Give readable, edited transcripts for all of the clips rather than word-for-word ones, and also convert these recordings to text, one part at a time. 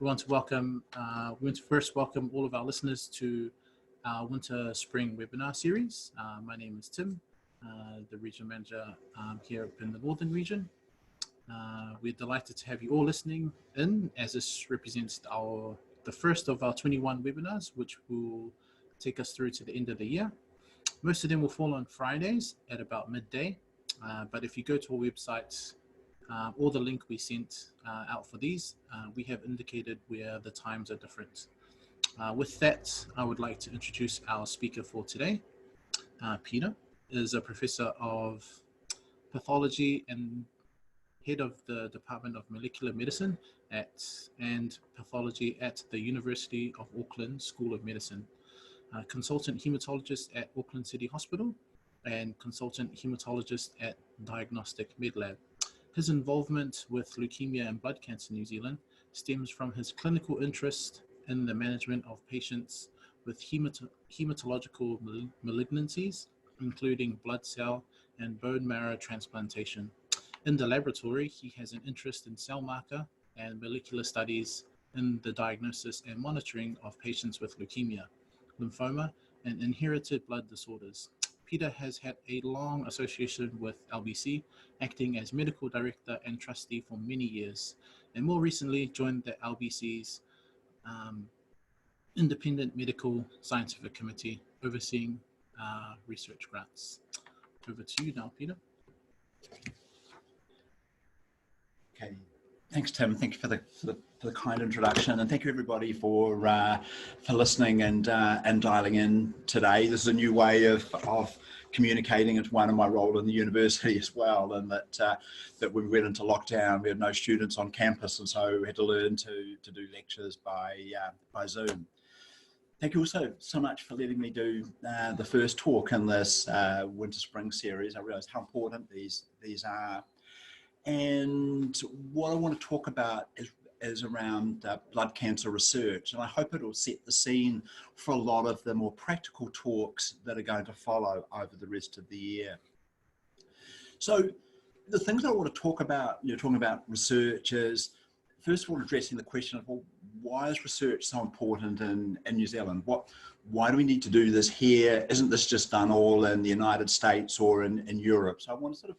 We want to first welcome all of our listeners to our winter spring webinar series. My name is Tim, the regional manager here up in the Northern region. We're delighted to have you all listening in, as this represents the first of our 21 webinars, which will take us through to the end of the year. Most of them will fall on Fridays at about midday, but if you go to our website or the link we sent out for these, we have indicated where the times are different. With that, I would like to introduce our speaker for today. Peter is a professor of pathology and head of the Department of Molecular Medicine and Pathology at the University of Auckland School of Medicine. Consultant Haematologist at Auckland City Hospital and Consultant Haematologist at Diagnostic Medlab. His involvement with leukemia and blood cancer New Zealand stems from his clinical interest in the management of patients with haematological malignancies, including blood cell and bone marrow transplantation. In the laboratory, he has an interest in cell marker and molecular studies in the diagnosis and monitoring of patients with leukemia, lymphoma, and inherited blood disorders. Peter has had a long association with LBC, acting as medical director and trustee for many years, and more recently joined the LBC's Independent Medical Scientific Committee, overseeing research grants. Over to you now, Peter. Okay, thanks, Tim. Thank you for the kind introduction, and thank you everybody for listening and dialing in today. This is a new way of communicating. It's one of my role in the university as well, and that we went into lockdown, we had no students on campus, and so we had to learn to do lectures by Zoom. Thank you also so much for letting me do the first talk in this winter spring series. I realised how important these are. And what I want to talk about is around blood cancer research, and I hope it will set the scene for a lot of the more practical talks that are going to follow over the rest of the year. So the things that I want to talk about, talking about research, is first of all addressing the question of, well, why is research so important in New Zealand? Why do we need to do this here? Isn't this just done all in the United States or in Europe? So I want to sort of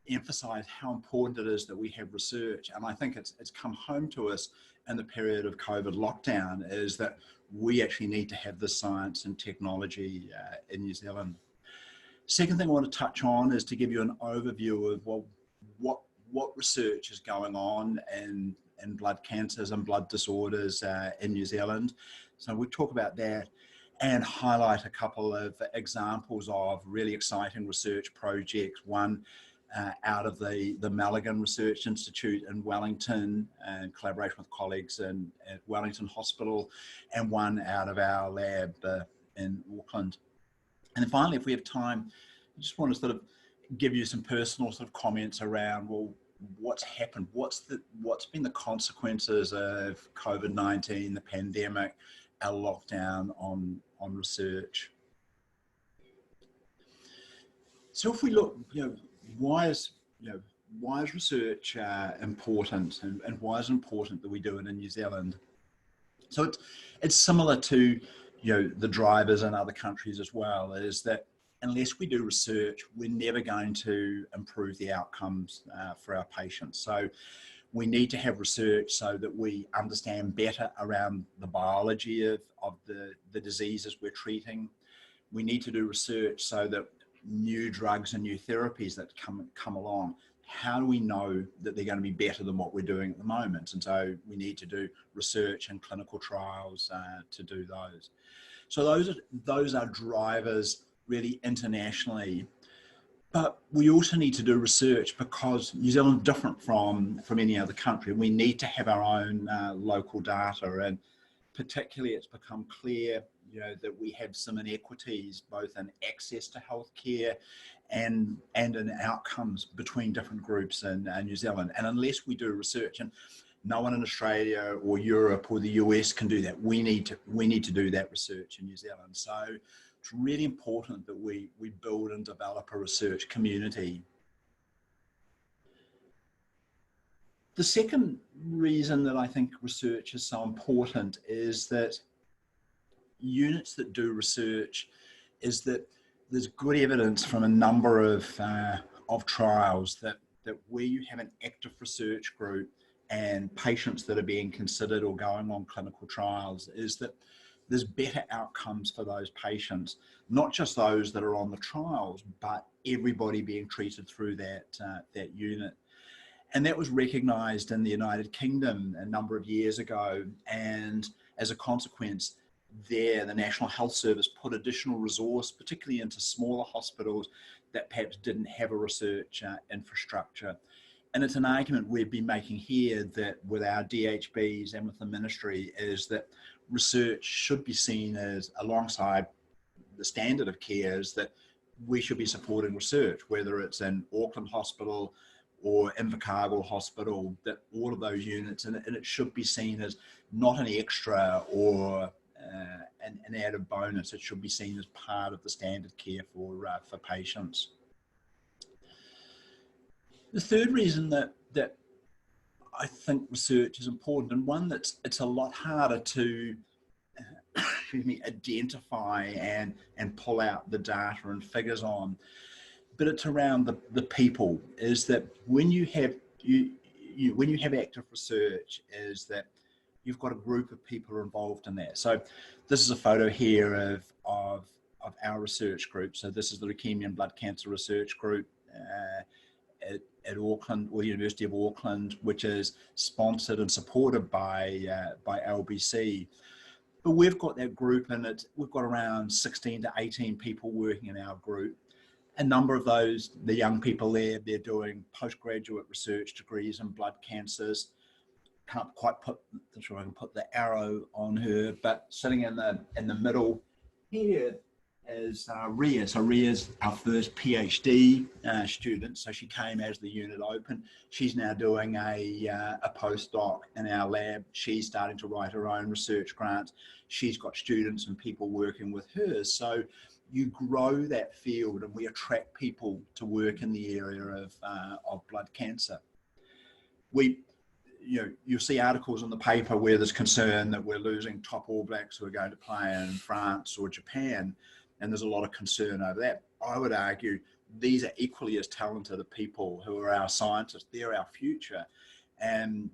emphasize how important it is that we have research, and I think it's come home to us in the period of COVID lockdown, is that we actually need to have this science and technology in New Zealand. Second thing I want to touch on is to give you an overview of, well, what research is going on in blood cancers and blood disorders in New Zealand. So we'll talk about that and highlight a couple of examples of really exciting research projects. One out of the Malaghan Research Institute in Wellington, in collaboration with colleagues at Wellington Hospital, and one out of our lab in Auckland. And then finally, if we have time, I just want to sort of give you some personal sort of comments around, well, what's happened, what's been the consequences of COVID-19, the pandemic, our lockdown on research. So if we look, why is research important, and why is it important that we do it in New Zealand? So it's similar to the drivers in other countries as well, is that unless we do research, we're never going to improve the outcomes for our patients. So we need to have research so that we understand better around the biology of the diseases we're treating. We need to do research so that new drugs and new therapies that come along, how do we know that they're going to be better than what we're doing at the moment? And so we need to do research and clinical trials to do those. So those are drivers really internationally. But we also need to do research because New Zealand is different from any other country. We need to have our own local data, and particularly it's become clear that we have some inequities both in access to healthcare and in outcomes between different groups in New Zealand. And unless we do research, and no one in Australia or Europe or the US can do that, we need to do that research in New Zealand. So it's really important that we build and develop a research community. The second reason that I think research is so important is that units that do research is that there's good evidence from a number of trials that where you have an active research group and patients that are being considered or going on clinical trials, is that there's better outcomes for those patients, not just those that are on the trials, but everybody being treated through that unit. And that was recognised in the United Kingdom a number of years ago, and as a consequence, the National Health Service put additional resource, particularly into smaller hospitals that perhaps didn't have a research infrastructure. And it's an argument we've been making here that with our DHBs and with the ministry is that research should be seen as, alongside the standard of care, is that we should be supporting research, whether it's in Auckland Hospital or Invercargill Hospital, that all of those units, and it should be seen as not an extra or an added bonus. It should be seen as part of the standard care for patients. The third reason that I think research is important, and one that's it's a lot harder to identify and pull out the data and figures on, but it's around the people, is that when you have when you have active research, is that you've got a group of people involved in that. So this is a photo here of our research group. So this is the Leukaemia and Blood Cancer Research Group at Auckland, or University of Auckland, which is sponsored and supported by LBC. But we've got that group, and we've got around 16 to 18 people working in our group. A number of those, the young people there, they're doing postgraduate research degrees in blood cancers. Can't quite put, I'm sure I can put the arrow on her, but sitting in the middle here is Ria. So Ria's our first PhD student. So she came as the unit opened. She's now doing a postdoc in our lab. She's starting to write her own research grants. She's got students and people working with her. So you grow that field, and we attract people to work in the area of blood cancer. You'll see articles in the paper where there's concern that we're losing top All Blacks who are going to play in France or Japan, and there's a lot of concern over that. I would argue these are equally as talented people who are our scientists. They're our future. And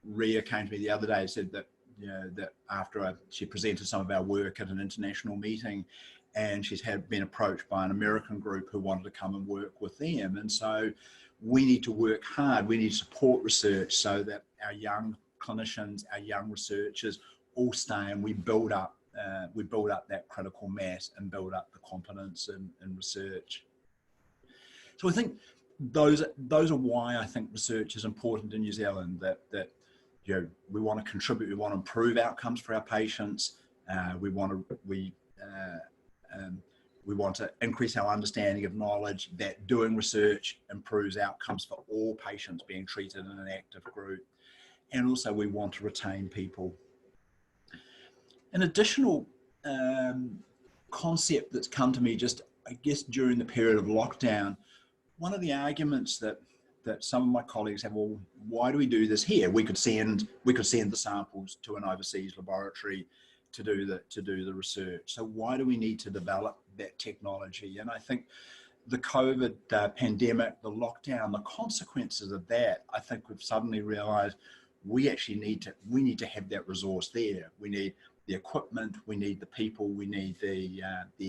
Ria came to me the other day and said that that after she presented some of our work at an international meeting, and she's been approached by an American group who wanted to come and work with them. And so we need to work hard. We need to support research so that our young clinicians, our young researchers all stay, and we build up that critical mass and build up the competence in research. So I think those are why I think research is important in New Zealand, that we want to contribute, we want to improve outcomes for our patients, we want to increase our understanding of knowledge, that doing research improves outcomes for all patients being treated in an active group. And also we want to retain people. An additional concept that's come to me just, I guess, during the period of lockdown, one of the arguments that some of my colleagues have, well, why do we do this here? We could send the samples to an overseas laboratory to do the research. So why do we need to develop that technology? And I think the COVID pandemic, the lockdown, the consequences of that, I think we've suddenly realized we actually need to have that resource there. We need the equipment, we need the people, we need the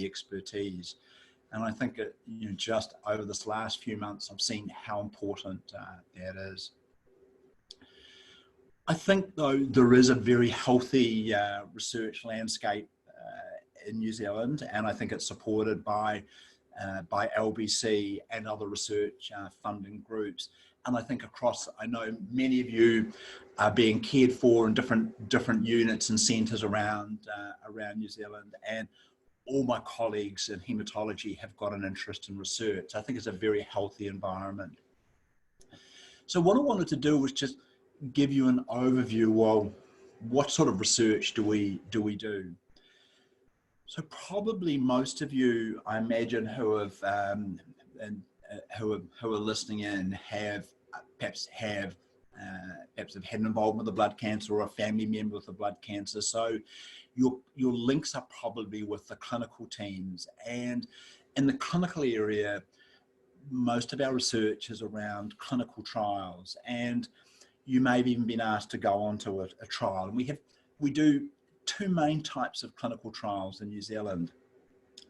expertise. And I think just over this last few months, I've seen how important that is. I think, though, there is a very healthy research landscape in New Zealand, and I think it's supported by LBC and other research funding groups. And I think I know many of you are being cared for in different units and centres around New Zealand, and all my colleagues in haematology have got an interest in research. I think it's a very healthy environment. So what I wanted to do was just give you an overview. Well, what sort of research do we do? So probably most of you, I imagine, who are listening in, perhaps have perhaps have had an involvement with the blood cancer or a family member with the blood cancer. So your links are probably with the clinical teams. And in the clinical area, most of our research is around clinical trials, and you may have even been asked to go on to a trial. And we do two main types of clinical trials in New Zealand.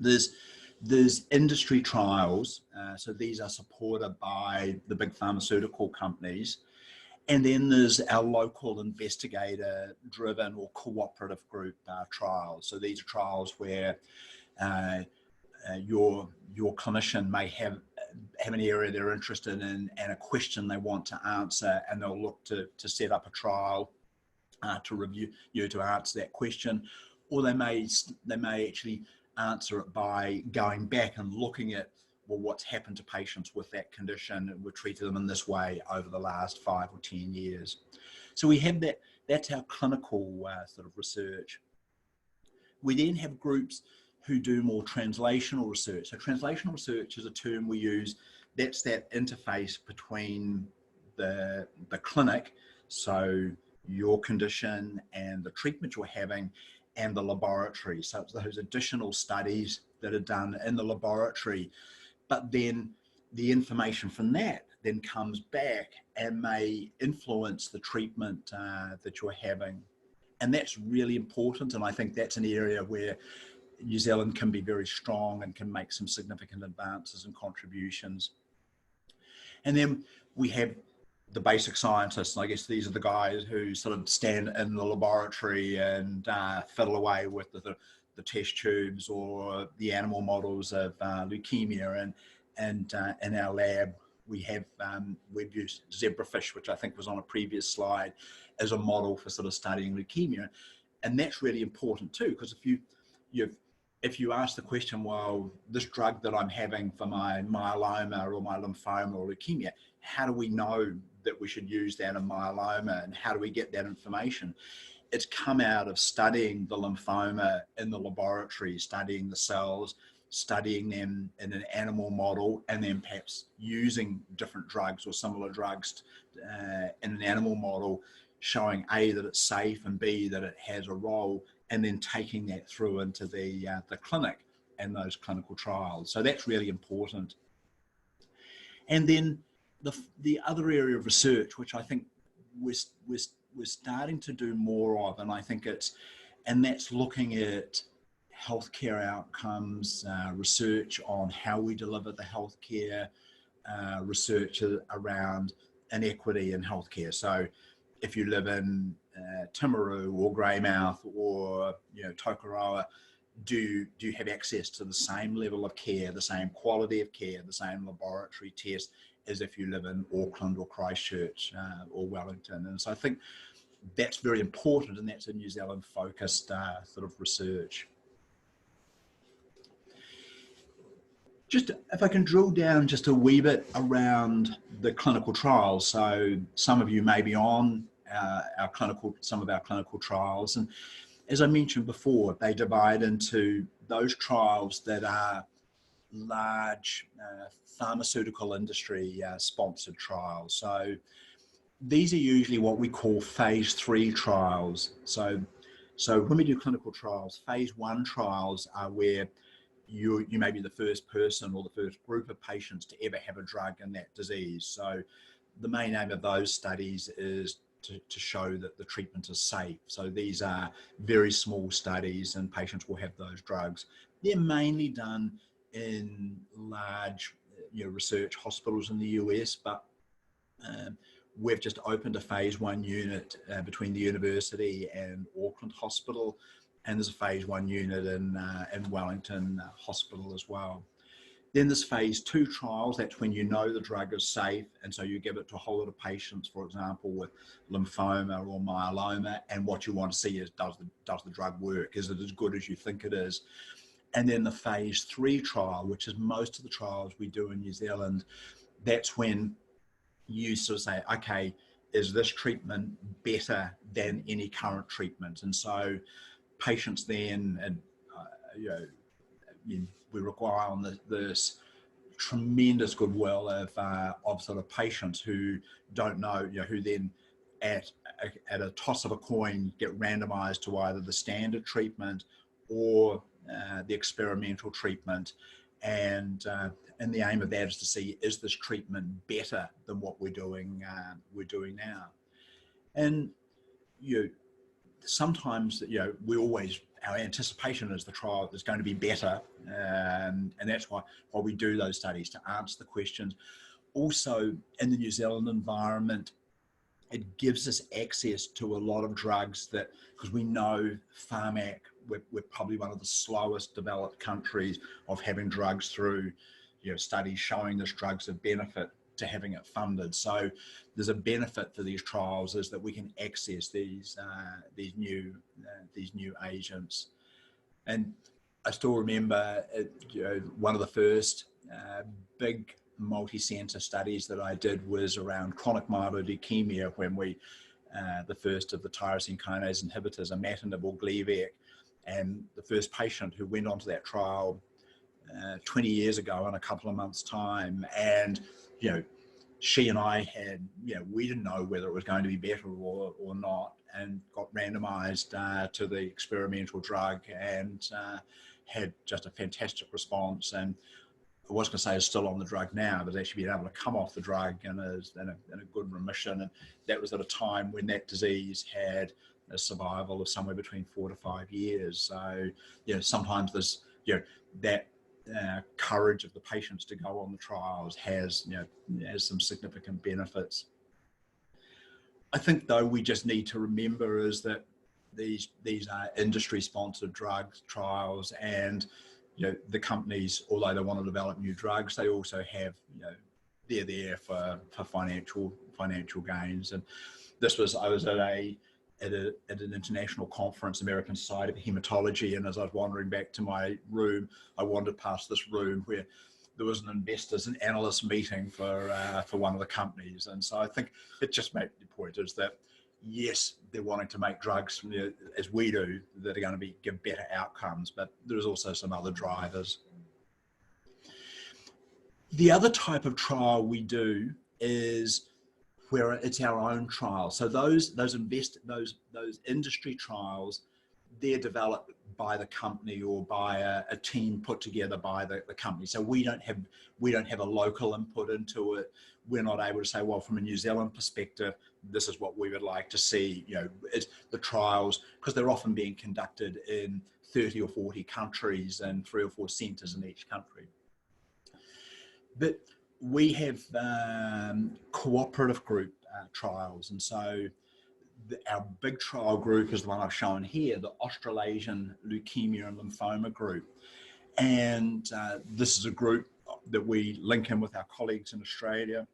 There's industry trials, so these are supported by the big pharmaceutical companies. And then there's our local investigator-driven or cooperative group trials. So these are trials where your clinician may have an area they're interested in and a question they want to answer, and they'll look to set up a trial to review to answer that question, or they may actually answer it by going back and looking at, well, what's happened to patients with that condition, and we've treated them in this way over the last 5 or 10 years. So we have that. That's our clinical sort of research. We then have groups who do more translational research. So translational research is a term we use. That's that interface between the clinic, so your condition and the treatment you're having, and the laboratory. So it's those additional studies that are done in the laboratory, but then the information from that then comes back and may influence the treatment that you're having. And that's really important. And I think that's an area where New Zealand can be very strong and can make some significant advances and contributions. And then we have the basic scientists, and I guess these are the guys who sort of stand in the laboratory and fiddle away with the test tubes or the animal models of leukemia. And in our lab, we've used zebrafish, which I think was on a previous slide, as a model for sort of studying leukemia. And that's really important too, because if you ask the question, well, this drug that I'm having for my myeloma or my lymphoma or leukemia, how do we know that we should use that in myeloma, and how do we get that information? It's come out of studying the lymphoma in the laboratory, studying the cells, studying them in an animal model, and then perhaps using different drugs or similar drugs in an animal model, showing A, that it's safe, and B, that it has a role, and then taking that through into the clinic and those clinical trials. So that's really important. And then the other area of research, which I think we're starting to do more of, and I think that's looking at healthcare outcomes, research on how we deliver the healthcare, research around inequity in healthcare. So if you live in Timaru or Greymouth or Tokoroa, do you have access to the same level of care, the same quality of care, the same laboratory test as if you live in Auckland or Christchurch or Wellington? And so I think that's very important, and that's a New Zealand focused sort of research. Just if I can drill down just a wee bit around the clinical trials. So some of you may be on some of our clinical trials, and as I mentioned before, they divide into those trials that are large pharmaceutical industry sponsored trials. So these are usually what we call phase 3 trials. So when we do clinical trials, phase 1 trials are where you may be the first person or the first group of patients to ever have a drug in that disease. So the main aim of those studies is to show that the treatment is safe. So these are very small studies, and patients will have those drugs. They're mainly done in large research hospitals in the US, but we've just opened a phase 1 unit between the university and Auckland Hospital, and there's a phase 1 unit in Wellington Hospital as well. Then there's phase 2 trials. That's when you know the drug is safe, and so you give it to a whole lot of patients, for example, with lymphoma or myeloma, and what you want to see is, does the drug work? Is it as good as you think it is? And then the phase 3 trial, which is most of the trials we do in New Zealand, that's when you sort of say, okay, is this treatment better than any current treatment? And so patients then, we require on this tremendous goodwill of sort of patients who don't know, who then at a toss of a coin get randomized to either the standard treatment or the experimental treatment, and the aim of that is to see, is this treatment better than what we're doing now. And sometimes we always, our anticipation is the trial is going to be better, and that's why we do those studies, to answer the questions. Also, in the New Zealand environment, it gives us access to a lot of drugs that, because we know Pharmac, we're probably one of the slowest developed countries of having drugs through, studies showing this drug's a benefit to having it funded. So there's a benefit for these trials, is that we can access these new agents. And I still remember, one of the first big multi-center studies that I did was around chronic myeloid leukemia, when we, the first of the tyrosine kinase inhibitors, imatinib or Gleevec, and the first patient who went onto that trial 20 years ago in a couple of months' time. And, she and I had, we didn't know whether it was going to be better or not, and got randomized to the experimental drug, and had just a fantastic response. And I was going to say is still on the drug now, but actually been able to come off the drug and is in a good remission. And that was at a time when that disease had a survival of somewhere between 4 to 5 years. So, sometimes there's, that courage of the patients to go on the trials has some significant benefits. I think, though, we just need to remember is that these are industry-sponsored drugs trials, and the companies, although they want to develop new drugs, they also have, they're there for financial gains. And this was, I was at an international conference, American Society of Haematology, and as I was wandering back to my room, I wandered past this room where there was an investors and analysts meeting for one of the companies. And so I think it just made the point is that, yes, they're wanting to make drugs, as we do, that are going to give better outcomes, but there's also some other drivers. The other type of trial we do is where it's our own trial. So those industry trials, they're developed by the company or by a team put together by the company. So we don't have a local input into it. We're not able to say, well, from a New Zealand perspective, this is what we would like to see. It's the trials, because they're often being conducted in 30 or 40 countries and 3 or 4 centres in each country. But we have cooperative group trials, and so our big trial group is the one I've shown here, the Australasian Leukemia and Lymphoma Group. And this is a group that we link in with our colleagues in Australia.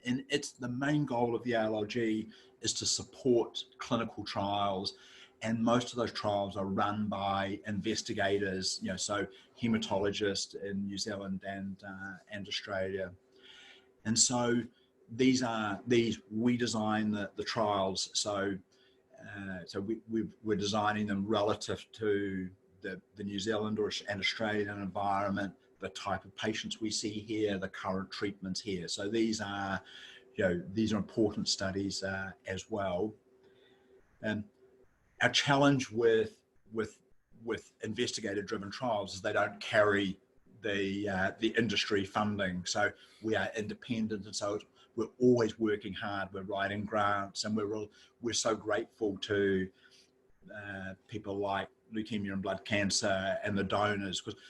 And it's the main goal of the ALLG is to support clinical trials. And most of those trials are run by investigators, so haematologists in New Zealand and Australia. And so we design the trials. So we're designing them relative to the New Zealand and Australian environment, the type of patients we see here, the current treatments here. So these are important studies as well. And our challenge with investigator-driven trials is they don't carry the industry funding. So we are independent, and so we're always working hard. We're writing grants, and we're so grateful to people like Leukemia and Blood Cancer and the donors, because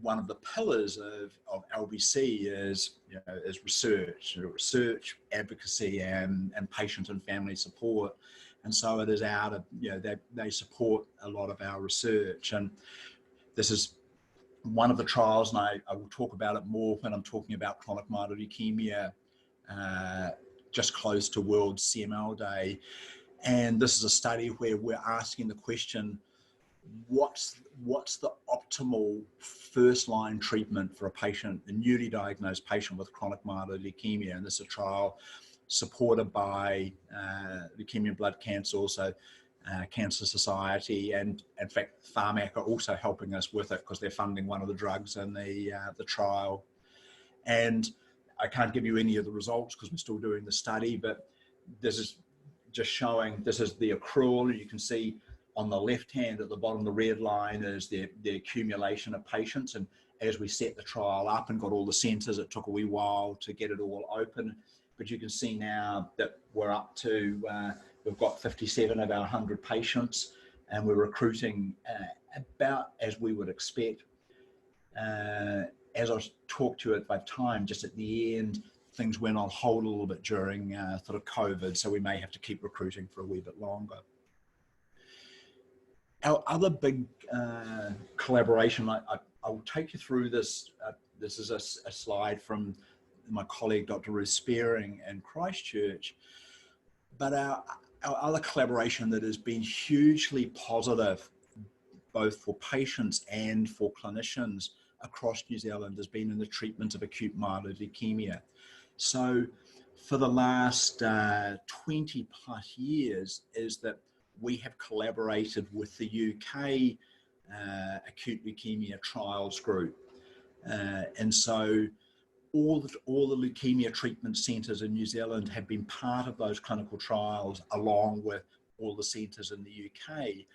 one of the pillars of LBC is research, advocacy, and patient and family support. And so it is out of, they support a lot of our research. And this is one of the trials, and I will talk about it more when I'm talking about chronic myeloid leukemia, just close to World CML Day. And this is a study where we're asking the question, what's the optimal first-line treatment for a patient, a newly diagnosed patient with chronic myeloid leukemia? And this is a trial supported by Leukemia and Blood Cancer, also Cancer Society, and in fact Pharmac are also helping us with it because they're funding one of the drugs in the trial. And I can't give you any of the results because we're still doing the study, but this is just showing, this is the accrual. You can see on the left hand at the bottom, the red line is the accumulation of patients. And as we set the trial up and got all the centres, it took a wee while to get it all open. But you can see now that we're up to, we've got 57 of our 100 patients, and we're recruiting about as we would expect. As I talked to you at that time, just at the end, things went on hold a little bit during sort of COVID, so we may have to keep recruiting for a wee bit longer. Our other big collaboration, I'll take you through this. This is a slide from my colleague, Dr. Ruth Spearing in Christchurch. But our other collaboration that has been hugely positive, both for patients and for clinicians across New Zealand, has been in the treatment of acute myeloid leukemia. So for the last 20 plus years is that we have collaborated with the UK acute leukemia trials group. And so all the leukemia treatment centres in New Zealand have been part of those clinical trials, along with all the centres in the UK.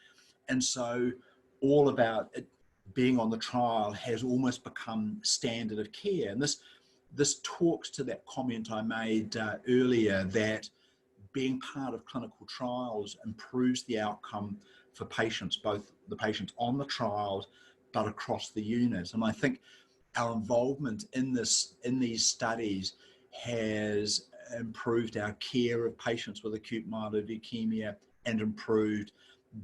And so all about it being on the trial has almost become standard of care. And this talks to that comment I made earlier, that being part of clinical trials improves the outcome for patients, both the patients on the trials, but across the unit. And I think our involvement in these studies has improved our care of patients with acute myeloid leukemia and improved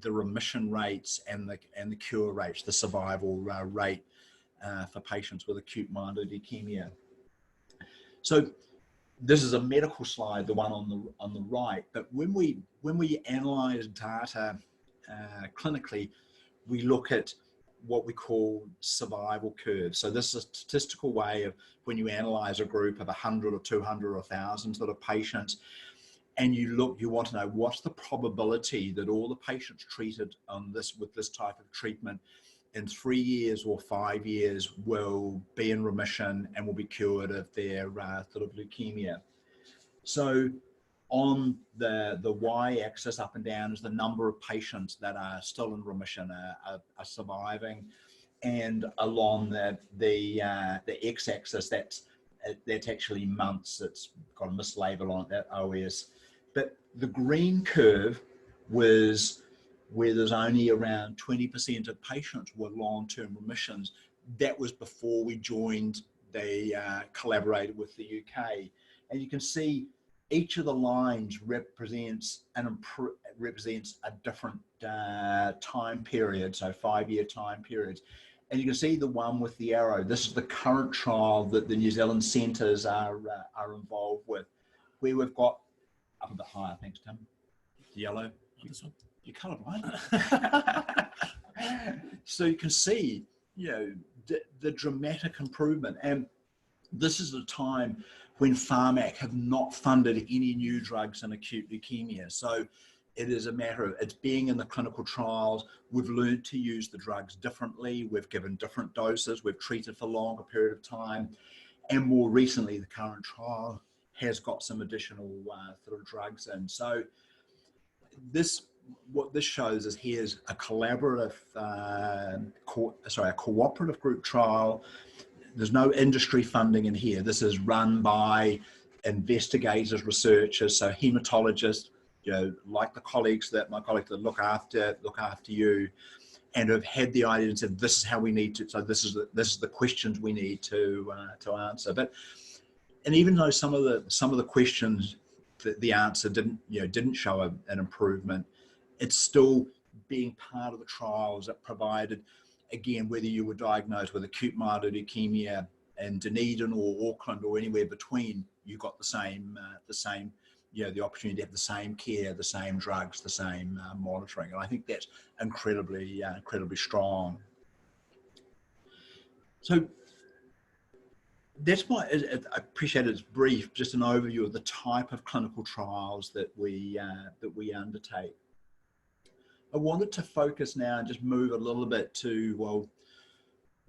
the remission rates and the cure rates, the survival rate for patients with acute myeloid leukemia. So this is a medical slide, the one on the right. But when we analyze data clinically, we look at what we call survival curves. So this is a statistical way of when you analyze a group of 100 or 200 or 1,000 sort of patients, and you want to know what's the probability that all the patients treated with this type of treatment in 3 years or 5 years will be in remission and will be cured of their sort of leukemia. So on the y-axis up and down is the number of patients that are still in remission, are surviving, and along the x-axis, that's actually months. It's got a mislabel on it, that OS. But the green curve was where there's only around 20% of patients were long-term remissions. That was before we joined, collaborated with the UK. And you can see each of the lines represents a different time period, so 5-year time periods. And you can see the one with the arrow. This is the current trial that the New Zealand centres are involved with, where we've got up a bit higher. Thanks, Tim. Yellow. You're colourblind. So you can see, the dramatic improvement. And this is a time when Pharmac have not funded any new drugs in acute leukemia. So it is a matter of it's being in the clinical trials. We've learned to use the drugs differently. We've given different doses. We've treated for a longer period of time. And more recently, the current trial has got some additional sort of drugs in. So what this shows is here's a collaborative, a cooperative group trial. There's no industry funding in here. This is run by investigators, researchers, so haematologists, like my colleagues that look after you, and have had the idea and said, this is how we need to. So this is the questions we need to answer. And even though some of the questions, the answer didn't show an improvement, it's still being part of the trials that provided, again, whether you were diagnosed with acute myeloid leukemia in Dunedin or Auckland or anywhere between, you got the same, the opportunity to have the same care, the same drugs, the same monitoring. And I think that's incredibly strong. So that's why I appreciate it's brief, just an overview of the type of clinical trials that we undertake. I wanted to focus now and just move a little bit to, well,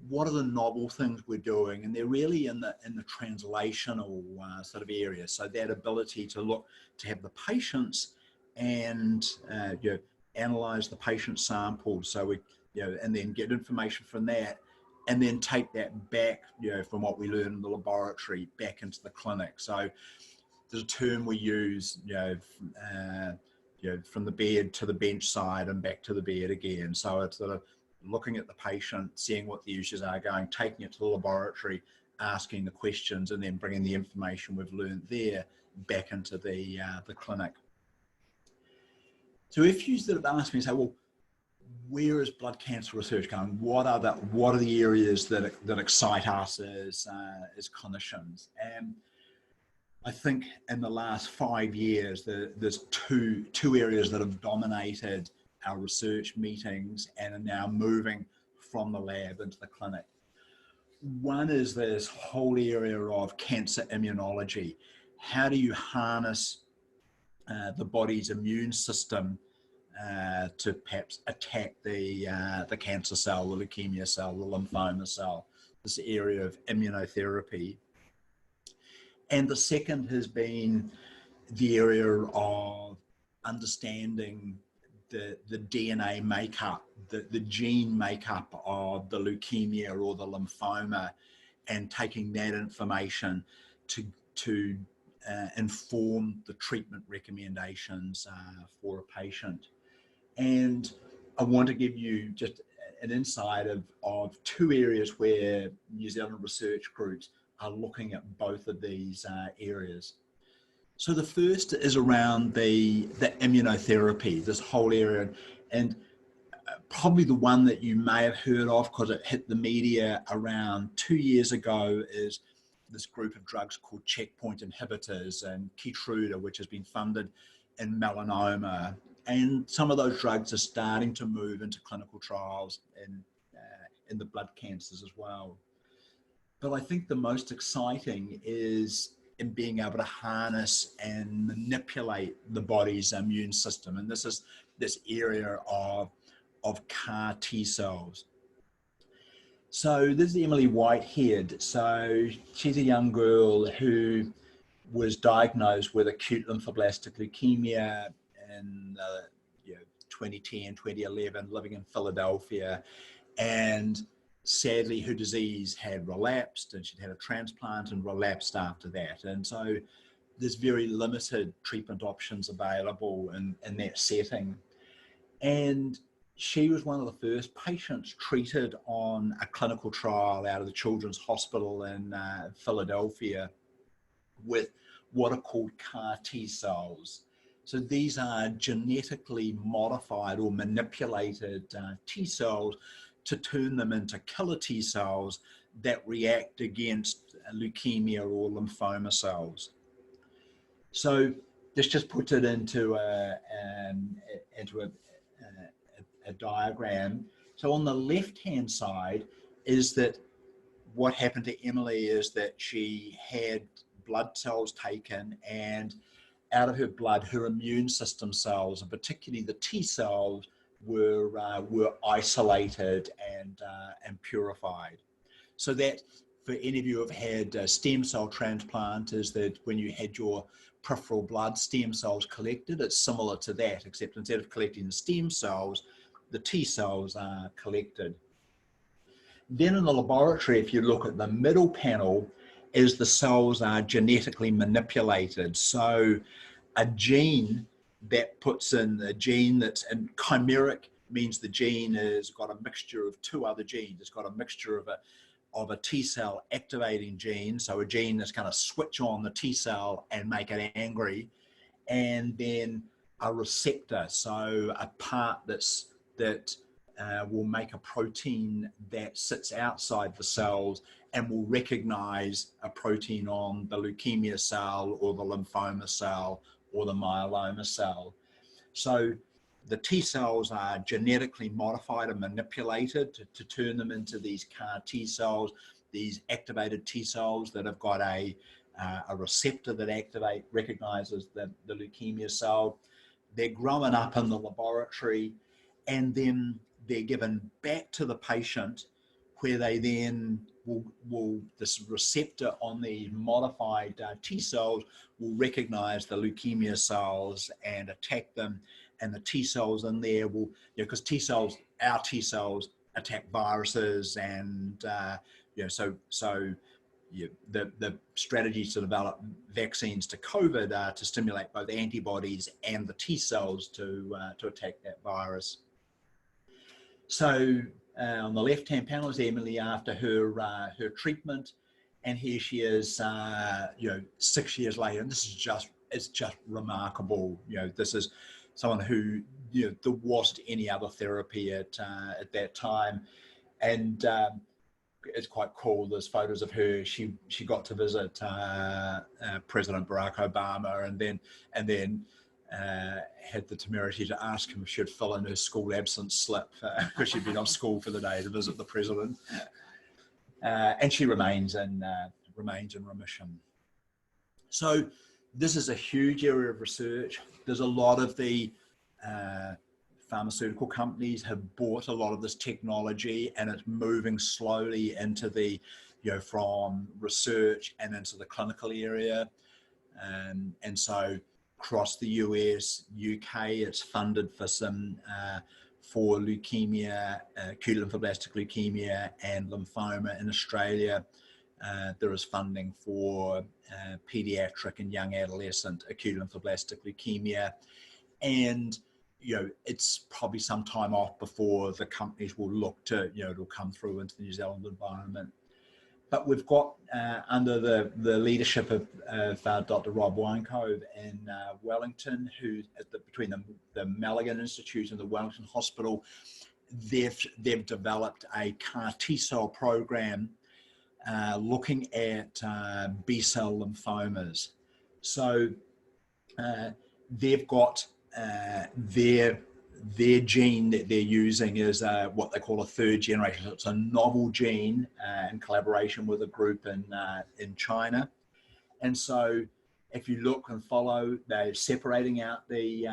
what are the novel things we're doing? And they're really in the translational sort of area. So that ability to look, to have the patients and analyze the patient sample. So we, and then get information from that, and then take that back, from what we learn in the laboratory back into the clinic. So there's a term we use, from the bed to the bench side and back to the bed again. So it's sort of looking at the patient, seeing what the issues are going, taking it to the laboratory, asking the questions, and then bringing the information we've learned there back into the clinic. So if you sort of ask me, say, well, where is blood cancer research going? What are the areas that excite us as clinicians? And I think in the last 5 years, there's two areas that have dominated our research meetings and are now moving from the lab into the clinic. One is this whole area of cancer immunology. How do you harness the body's immune system to perhaps attack the cancer cell, the leukemia cell, the lymphoma cell, this area of immunotherapy. And the second has been the area of understanding the DNA makeup, the gene makeup of the leukemia or the lymphoma, and taking that information to inform the treatment recommendations for a patient. And I want to give you just an insight of two areas where New Zealand research groups are looking at both of these areas. So the first is around the immunotherapy, this whole area, and probably the one that you may have heard of because it hit the media around 2 years ago is this group of drugs called checkpoint inhibitors and Keytruda, which has been funded in melanoma. And some of those drugs are starting to move into clinical trials in the blood cancers as well. But I think the most exciting is in being able to harness and manipulate the body's immune system. And this is this area of CAR T cells. So this is Emily Whitehead. So she's a young girl who was diagnosed with acute lymphoblastic leukemia in 2010, 2011, living in Philadelphia. And sadly, her disease had relapsed, and she'd had a transplant and relapsed after that. And so there's very limited treatment options available in that setting. And she was one of the first patients treated on a clinical trial out of the Children's Hospital in Philadelphia with what are called CAR T cells. So these are genetically modified or manipulated T cells to turn them into killer T cells that react against leukemia or lymphoma cells. So this just puts it into a diagram. So on the left-hand side is that what happened to Emily is that she had blood cells taken, and out of her blood, her immune system cells, and particularly the T cells, were isolated and purified. So that, for any of you who have had a stem cell transplant, is that when you had your peripheral blood stem cells collected, it's similar to that, except instead of collecting the stem cells, the T cells are collected. Then in the laboratory, if you look at the middle panel, is the cells are genetically manipulated. So a gene that puts in a gene that's in chimeric means the gene has got a mixture of two other genes. It's got a mixture of a T cell activating gene, so a gene that's going to switch on the T cell and make it angry, and then a receptor, so a part that will make a protein that sits outside the cells and will recognize a protein on the leukemia cell or the lymphoma cell or the myeloma cell. So the T cells are genetically modified and manipulated to turn them into these CAR T cells, these activated T cells that have got a receptor that recognizes the leukemia cell. They're growing up in the laboratory, and then they're given back to the patient, where they then will this receptor on the modified T cells will recognize the leukemia cells and attack them, and the T cells in there will, because T cells, our T cells attack viruses, and the strategy to develop vaccines to COVID are to stimulate both antibodies and the T cells to attack that virus. So on the left-hand panel is Emily after her treatment, and here she is, 6 years later, and it's just remarkable. This is someone who, there wasn't any other therapy at that time, and it's quite cool. There's photos of her. She got to visit President Barack Obama, and then had the temerity to ask him if she'd fill in her school absence slip because she'd been off school for the day to visit the president. And she remains in remission. So this is a huge area of research. There's a lot of the pharmaceutical companies have bought a lot of this technology, and it's moving slowly into the, from research and into the clinical area. And so across the US, UK, it's funded for some, for leukemia, acute lymphoblastic leukemia and lymphoma. In Australia, there is funding for pediatric and young adolescent acute lymphoblastic leukemia. And it's probably some time off before the companies will look to, it'll come through into the New Zealand environment. But we've got, under the leadership of Dr. Rob Winecove in Wellington, who, between the Mulligan Institute and the Wellington Hospital, they've developed a CAR T-cell program looking at B-cell lymphomas. So they've got their gene that they're using is what they call a third generation. It's a novel gene in collaboration with a group in China. And so if you look and follow, they're separating out the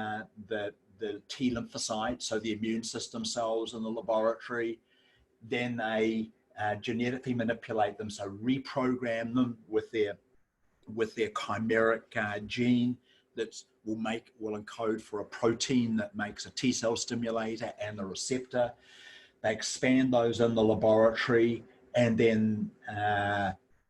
T lymphocytes, so the immune system cells in the laboratory. Then they genetically manipulate them, so reprogram them with their chimeric gene that will encode for a protein that makes a T cell stimulator and the receptor. They expand those in the laboratory, and then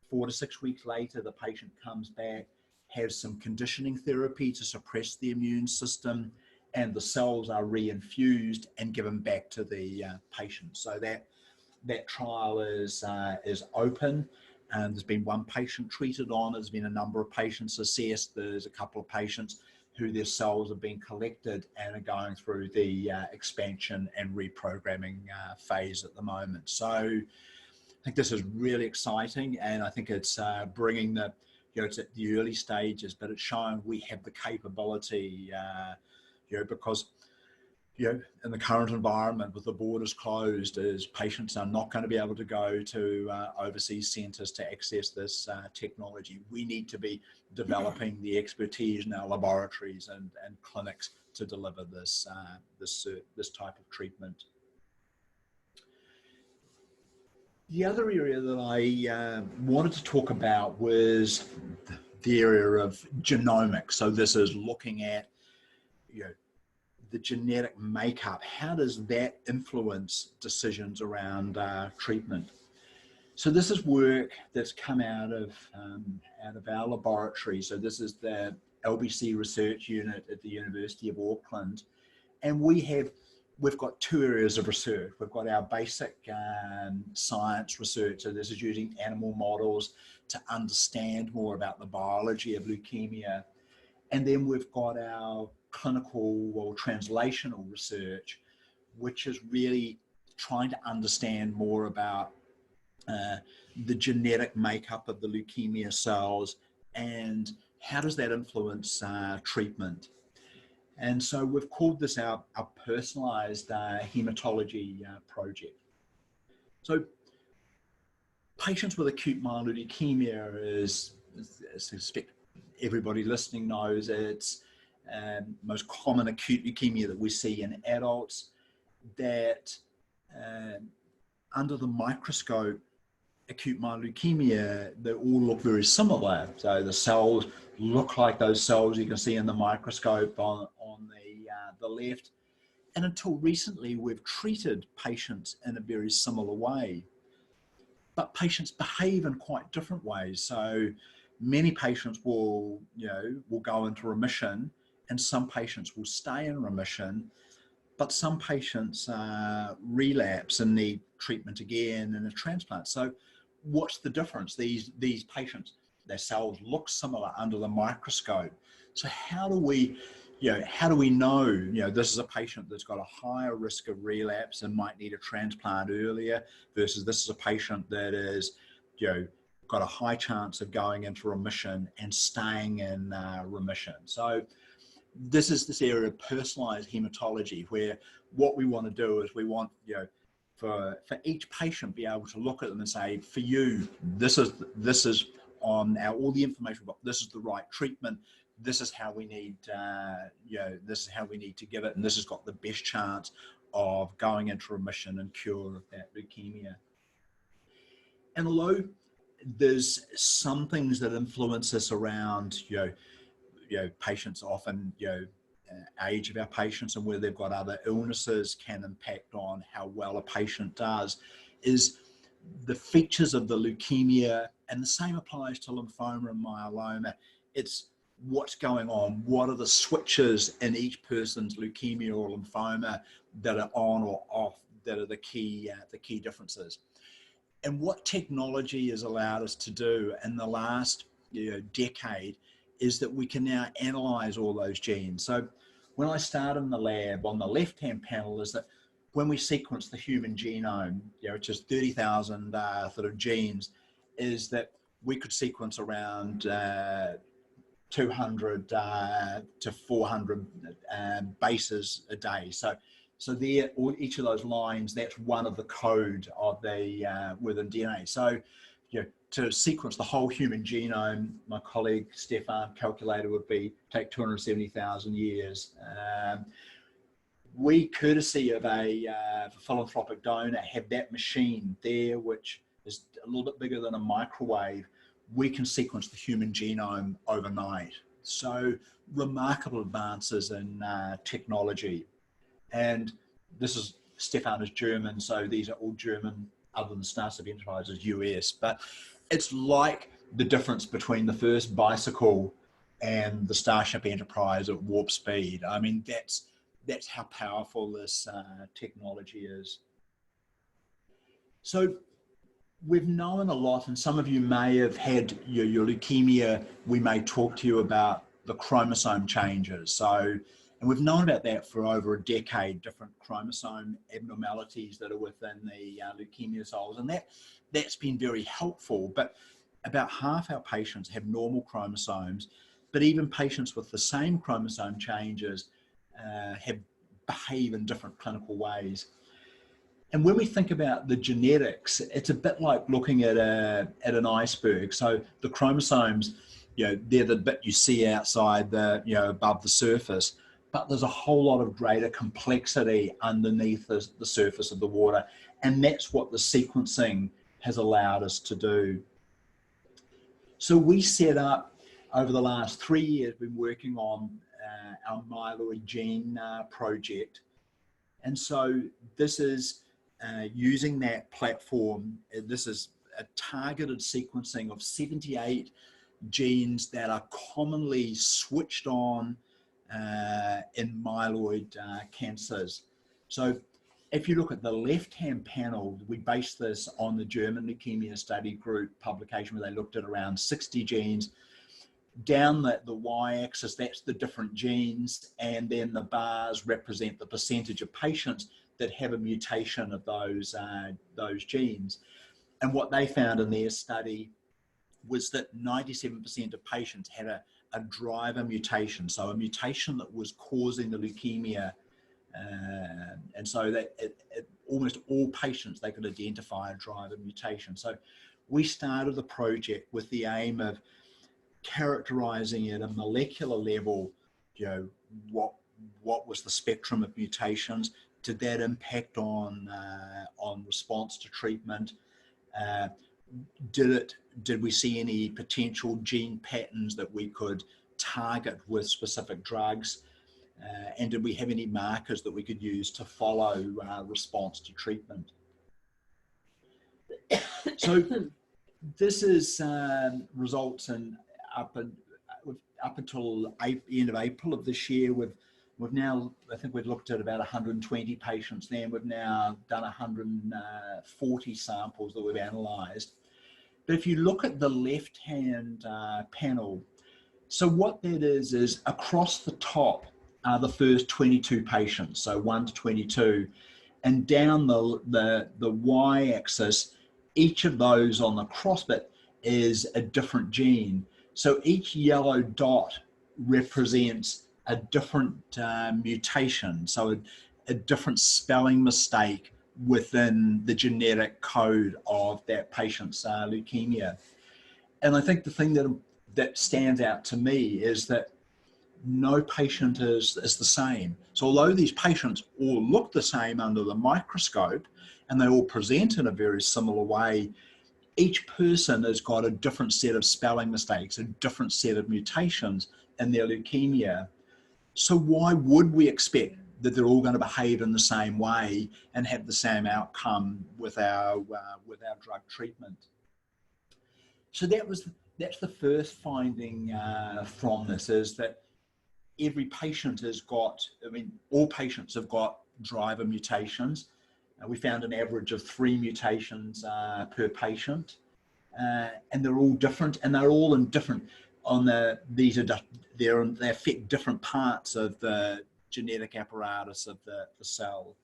4 to 6 weeks later, the patient comes back, has some conditioning therapy to suppress the immune system, and the cells are reinfused and given back to the patient. So that trial is open. And there's been one patient treated on. There's been a number of patients assessed. There's a couple of patients who their cells have been collected and are going through the expansion and reprogramming phase at the moment. So I think this is really exciting, and I think it's bringing it's at the early stages, but it's showing we have the capability, because in the current environment with the borders closed, is patients are not going to be able to go to overseas centres to access this technology. We need to be developing the expertise in our laboratories and clinics to deliver this type of treatment. The other area that I wanted to talk about was the area of genomics. So this is looking at the genetic makeup. How does that influence decisions around treatment? So this is work that's come out of our laboratory. So this is the LBC research unit at the University of Auckland, and we've got 2 areas of research. We've got our basic science research. So this is using animal models to understand more about the biology of leukemia. And then we've got our clinical or translational research, which is really trying to understand more about the genetic makeup of the leukemia cells and how does that influence treatment. And so we've called this our personalized haematology project. So patients with acute myeloid leukemia is I suspect everybody listening knows, it's most common acute leukemia that we see in adults. that under the microscope, acute myeloid leukemia, they all look very similar. So the cells look like those cells you can see in the microscope on the left. And until recently, we've treated patients in a very similar way. But patients behave in quite different ways. So many patients will go into remission, and some patients will stay in remission, but some patients relapse and need treatment again and a transplant. So what's the difference? These patients, their cells look similar under the microscope. So how do we know, this is a patient that's got a higher risk of relapse and might need a transplant earlier versus this is a patient that is, got a high chance of going into remission and staying in remission. So this is this area of personalized hematology, where what we want to do is we want, for each patient, be able to look at them and say, for you, this is on all the information we've got, this is the right treatment, this is how we need, this is how we need to give it, and this has got the best chance of going into remission and cure of that leukemia. And although there's some things that influence us around, patients often, age of our patients and whether they've got other illnesses can impact on how well a patient does, is the features of the leukemia, and the same applies to lymphoma and myeloma. It's what's going on, what are the switches in each person's leukemia or lymphoma that are on or off, that are the key differences. And what technology has allowed us to do in the last decade is that we can now analyze all those genes. So when I started in the lab, on the left-hand panel is that when we sequence the human genome, which is 30,000 sort of genes, is that we could sequence around 200 to 400 bases a day. So there, each of those lines, that's one of the code of the within DNA. So, to sequence the whole human genome, my colleague Stefan calculated would take 270,000 years. We, courtesy of a philanthropic donor, have that machine there, which is a little bit bigger than a microwave. We can sequence the human genome overnight. So remarkable advances in technology. And this is, Stefan is German, so these are all German, other than Starship Enterprises, US. But it's like the difference between the first bicycle and the Starship Enterprise at warp speed. I mean, that's how powerful this technology is. So we've known a lot, and some of you may have had your leukemia. We may talk to you about the chromosome changes. And we've known about that for over a decade, different chromosome abnormalities that are within the leukemia cells. And that's been very helpful. But about half our patients have normal chromosomes, but even patients with the same chromosome changes behave in different clinical ways. And when we think about the genetics, it's a bit like looking at an iceberg. So the chromosomes, they're the bit you see outside above the surface, but there's a whole lot of greater complexity underneath the surface of the water. And that's what the sequencing has allowed us to do. So we set up, over the last 3 years, been working on our myeloid gene project. And so this is using that platform. This is a targeted sequencing of 78 genes that are commonly switched on in myeloid cancers. So if you look at the left-hand panel, we based this on the German Leukemia Study Group publication where they looked at around 60 genes. Down the y-axis, that's the different genes, and then the bars represent the percentage of patients that have a mutation of those genes. And what they found in their study was that 97% of patients had a driver mutation, so a mutation that was causing the leukemia. And so that almost all patients, they could identify a driver mutation. So we started the project with the aim of characterizing at a molecular level, what was the spectrum of mutations, did that impact on response to treatment? Did we see any potential gene patterns that we could target with specific drugs? And did we have any markers that we could use to follow response to treatment? So this is results in up until the end of April of this year. We've now, I think we've looked at about 120 patients there, and we've now done 140 samples that we've analysed. But if you look at the left-hand panel, so what that is across the top are the first 22 patients, so 1 to 22, and down the y-axis, each of those on the cross bit is a different gene. So each yellow dot represents a different mutation, so a different spelling mistake within the genetic code of that patient's leukemia. And I think the thing that stands out to me is that no patient is the same. So although these patients all look the same under the microscope and they all present in a very similar way, each person has got a different set of spelling mistakes, a different set of mutations in their leukemia. So why would we expect that they're all going to behave in the same way and have the same outcome with our drug treatment? So that's the first finding from this, is that every patient has got, all patients have got driver mutations. We found an average of 3 mutations per patient, and they're all different, and they're all in different they affect different parts of the genetic apparatus of the cell.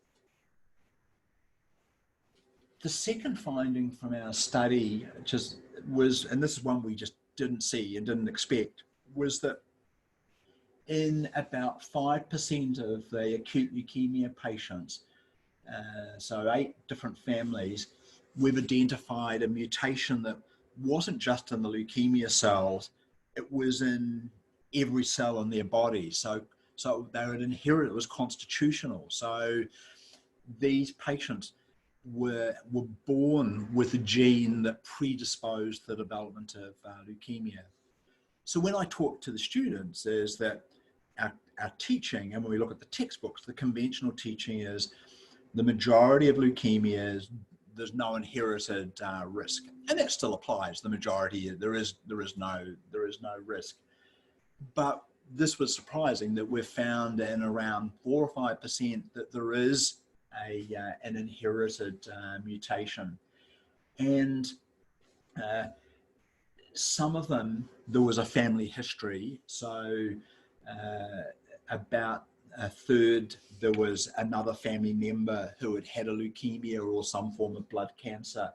The second finding from our study was, and this is one we just didn't see and didn't expect, was that in about 5% of the acute leukemia patients, so 8 different families, we've identified a mutation that wasn't just in the leukemia cells, it was in every cell in their body. So they would inherit, it was constitutional. So these patients were born with a gene that predisposed the development of leukemia. So when I talk to the students, is that our teaching, and when we look at the textbooks, the conventional teaching is the majority of leukemias, there's no inherited risk, and that still applies. The majority, there is no risk. But this was surprising that we've found in around 4 or 5% that there is an inherited mutation, and some of them there was a family history. So about a third, there was another family member who had had a leukemia or some form of blood cancer,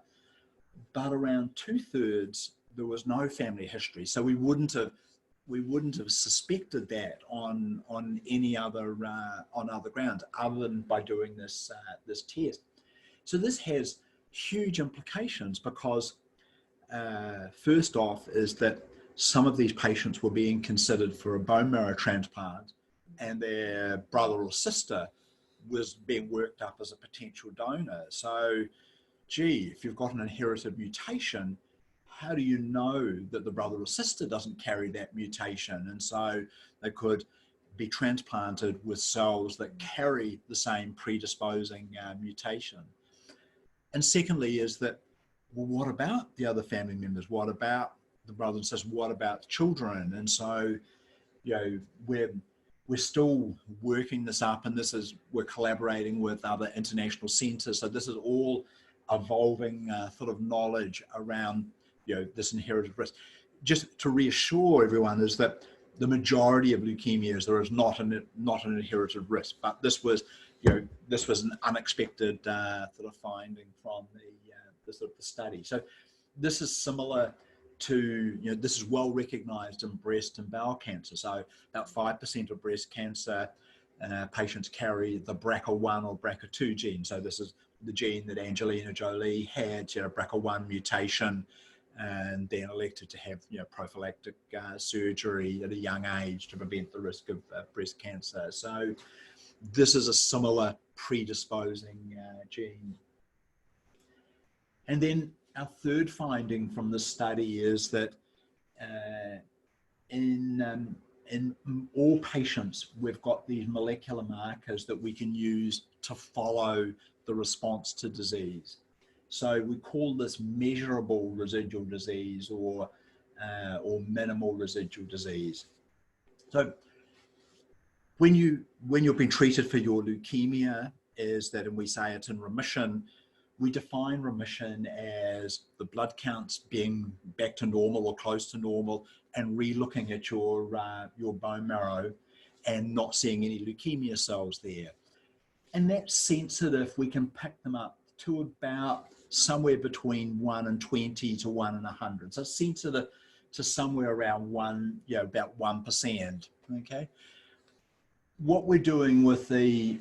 but around 2/3 there was no family history. So we wouldn't have suspected that on any other on other grounds other than by doing this test. So this has huge implications because first off is that some of these patients were being considered for a bone marrow transplant, and their brother or sister was being worked up as a potential donor. So, gee, if you've got an inherited mutation, how do you know that the brother or sister doesn't carry that mutation? And so they could be transplanted with cells that carry the same predisposing mutation. And secondly is that, well, what about the other family members? What about the brother and sister? What about the children? And so, we're still working this up, and we're collaborating with other international centres. So this is all evolving sort of knowledge around this inherited risk. Just to reassure everyone is that the majority of leukemias there is not an inherited risk, but this was an unexpected sort of finding from the study. So this is similar to, this is well recognized in breast and bowel cancer. So about 5% of breast cancer patients carry the BRCA1 or BRCA2 gene. So this is the gene that Angelina Jolie had. She had a BRCA1 mutation and then elected to have prophylactic surgery at a young age to prevent the risk of breast cancer. So this is a similar predisposing gene. And then our third finding from the study is that in all patients, we've got these molecular markers that we can use to follow the response to disease. So we call this measurable residual disease or minimal residual disease. So when you've been treated for your leukemia, is that, and we say it's in remission, we define remission as the blood counts being back to normal or close to normal, and re-looking at your bone marrow and not seeing any leukemia cells there. And that's sensitive. We can pick them up to about somewhere between 1 in 20 to 1 in 100. So it's sensitive to somewhere around about 1%. Okay. What we're doing with the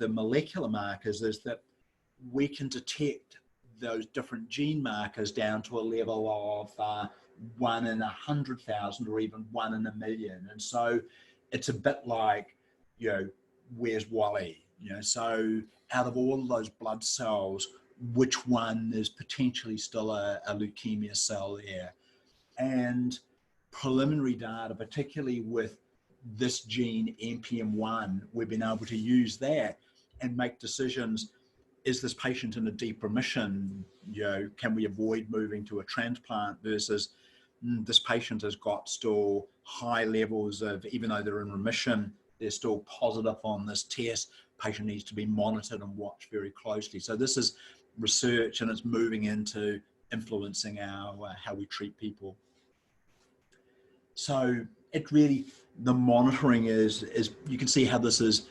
molecular markers is that we can detect those different gene markers down to a level of 1 in 100,000 or even 1 in a million. And so it's a bit like, where's Wally? So out of all of those blood cells, which one is potentially still a leukemia cell there? And preliminary data, particularly with this gene NPM1, we've been able to use that and make decisions. Is this patient in a deep remission? Can we avoid moving to a transplant versus this patient has got still high levels of, even though they're in remission, they're still positive on this test. Patient needs to be monitored and watched very closely. So this is research, and it's moving into influencing our how we treat people. So it really, the monitoring is you can see how this is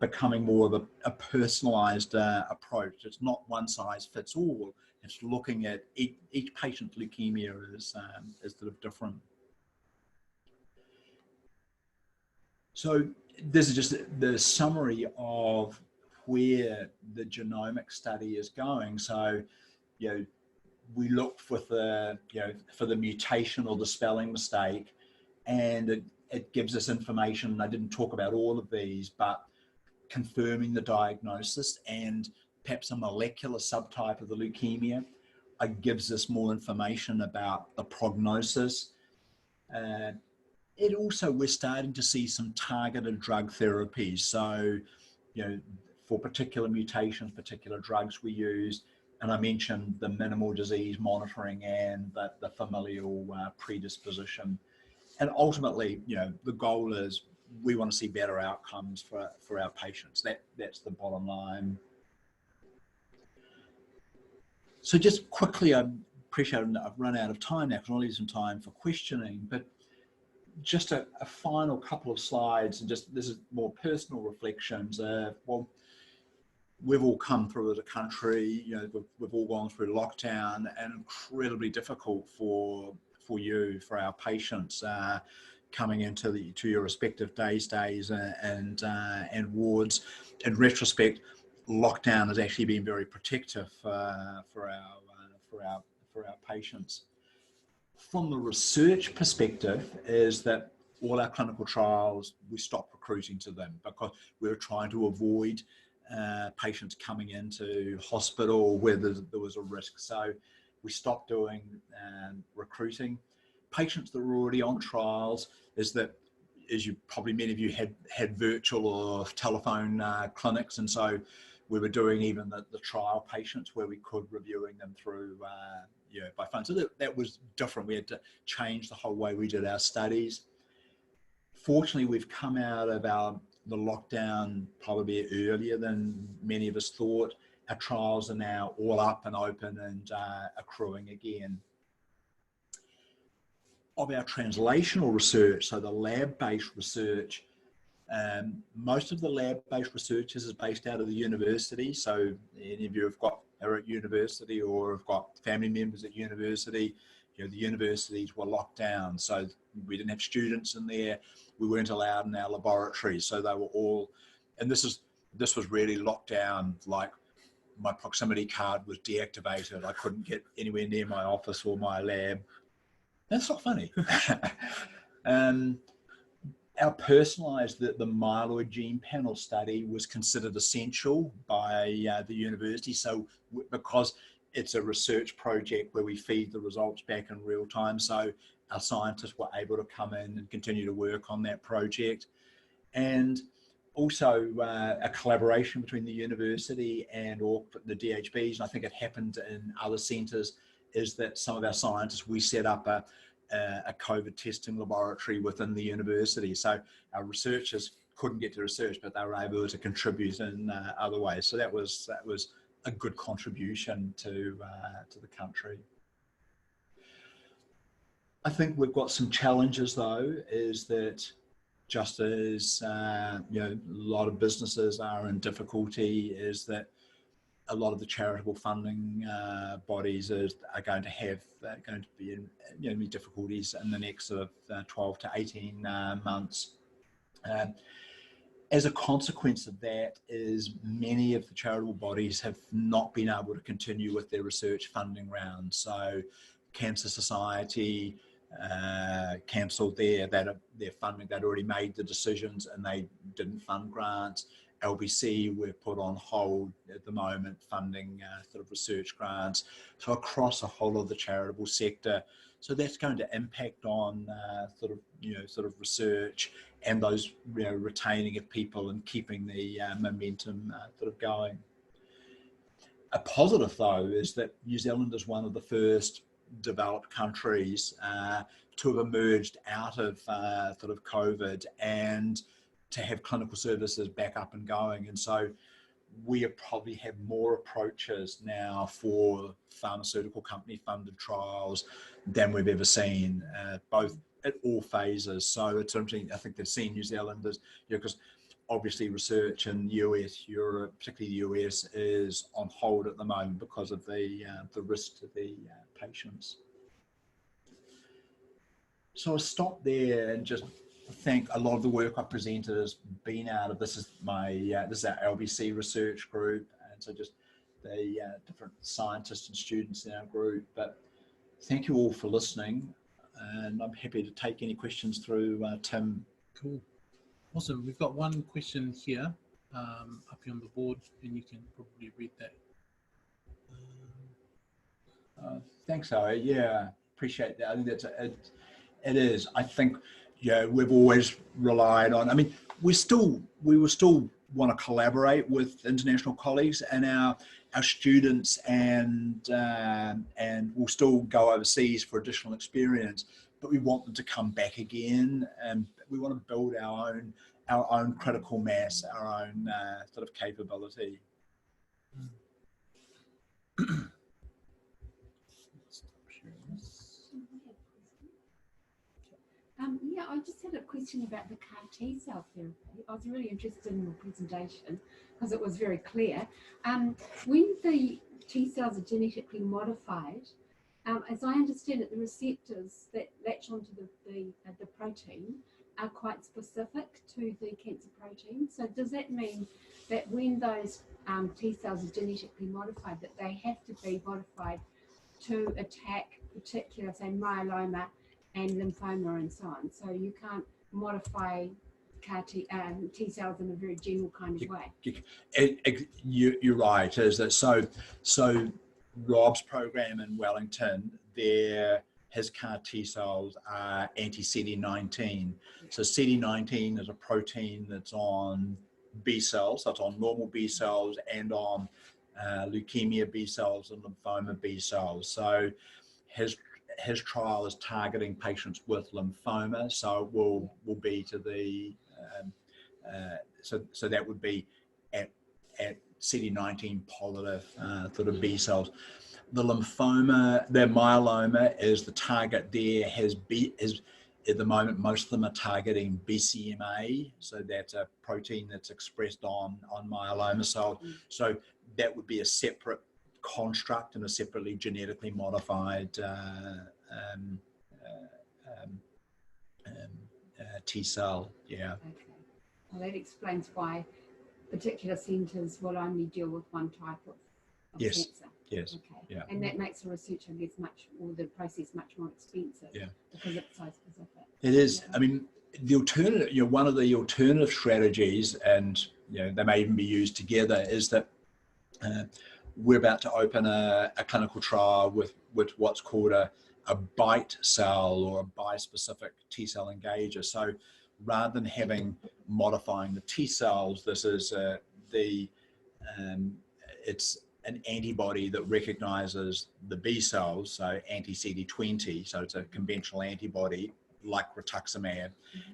becoming more of a personalized approach. It's not one size fits all. It's looking at each patient's leukemia is sort of different. So this is just the summary of where the genomic study is going. So, we look for the mutation or the spelling mistake, and it gives us information. I didn't talk about all of these, but confirming the diagnosis and perhaps a molecular subtype of the leukemia gives us more information about the prognosis. It also, we're starting to see some targeted drug therapies. So, for particular mutations, particular drugs we use, and I mentioned the minimal disease monitoring and the familial predisposition. And ultimately, the goal is we want to see better outcomes for our patients. That's the bottom line. So just quickly, I appreciate I've run out of time now, because I'll leave some time for questioning, but just a final couple of slides, and just this is more personal reflections. Well, we've all come through as a country, we've all gone through lockdown, and incredibly difficult for our patients coming into your respective days and wards. In retrospect, lockdown has actually been very protective for our patients. From the research perspective, is that all our clinical trials, we stopped recruiting to them because we were trying to avoid patients coming into hospital where there was a risk. So we stopped doing recruiting. Patients that were already on trials, is that, as you probably, many of you had virtual or telephone clinics, and so we were doing even the trial patients where we could, reviewing them through by phone. So that was different. We had to change the whole way we did our studies. Fortunately, we've come out of the lockdown probably earlier than many of us thought. Our trials are now all up and open and accruing again. Of our translational research, so the lab-based research, most of the lab-based research is based out of the university. So any of you are at university or have got family members at university, the universities were locked down. So we didn't have students in there. We weren't allowed in our laboratories. So they were all, and this was really locked down. Like, my proximity card was deactivated. I couldn't get anywhere near my office or my lab. That's not funny. our personalised, the myeloid gene panel study was considered essential by the university. So because it's a research project where we feed the results back in real time, so our scientists were able to come in and continue to work on that project. And also a collaboration between the university and the DHBs, and I think it happened in other centres, is that some of our scientists, we set up a COVID testing laboratory within the university. So our researchers couldn't get to research, but they were able to contribute in other ways. So that was a good contribution to the country. I think we've got some challenges though, is that just as you know, a lot of businesses are in difficulty, is that a lot of the charitable funding bodies are going to be in difficulties in the next sort of 12 to 18 months. As a consequence of that, is many of the charitable bodies have not been able to continue with their research funding rounds. So Cancer Society cancelled their funding. They'd already made the decisions and they didn't fund grants. LBC were put on hold at the moment, funding sort of research grants. So across the whole of the charitable sector, so that's going to impact on sort of research and those retaining of people and keeping the momentum sort of going. A positive though is that New Zealand is one of the first developed countries to have emerged out of sort of COVID and to have clinical services back up and going. And so we probably have more approaches now for pharmaceutical company funded trials than we've ever seen, both at all phases. So it's interesting. I think they've seen New Zealand as, because obviously research in US, Europe, particularly the US, is on hold at the moment because of the risk to the patients. So I'll stop there and just thank a lot of the work I've presented has been out of, this is our LBC research group, and so just the different scientists and students in our group. But thank you all for listening, and I'm happy to take any questions through Tim. Cool. Awesome. We've got one question here up here on the board, and you can probably read that. Thanks, Harry. Yeah, appreciate that. I think it is. I think, we've always relied on, I mean, we will still want to collaborate with international colleagues and our students, and we'll still go overseas for additional experience, but we want them to come back again, and we want to build our own critical mass, our own sort of capability. Yeah, I just had a question about the CAR T cell therapy. I was really interested in your presentation because it was very clear. When the T cells are genetically modified, as I understand it, the receptors that latch onto the protein are quite specific to the cancer protein. So does that mean that when those T cells are genetically modified, that they have to be modified to attack particular, say, myeloma and lymphoma and so on? So you can't modify CAR T cells in a very general kind of way. You're right. Is that so? Rob's program in Wellington, his CAR T cells are anti-CD19. So CD19 is a protein that's on B cells, that's on normal B cells and on leukemia B cells and lymphoma B cells. So his trial is targeting patients with lymphoma, so it will be to the so that would be at CD19 positive sort of B cells. The myeloma is the target there. At the moment, most of them are targeting BCMA, so that's a protein that's expressed on myeloma cells. So that would be a separate construct and a separately genetically modified T cell. Yeah. Okay. Well, that explains why particular centres will only deal with one type of cancer. Yes. Okay. Yeah. And that makes the research, I guess, the process much more expensive. Yeah. Because it's so specific. It is. Yeah. I mean, the alternative, one of the alternative strategies, and they may even be used together, is that we're about to open a clinical trial with what's called a BITE cell, or a bispecific T cell engager. So rather than modifying the T cells, this is it's an antibody that recognizes the B cells, so anti-CD20, so it's a conventional antibody like rituximab,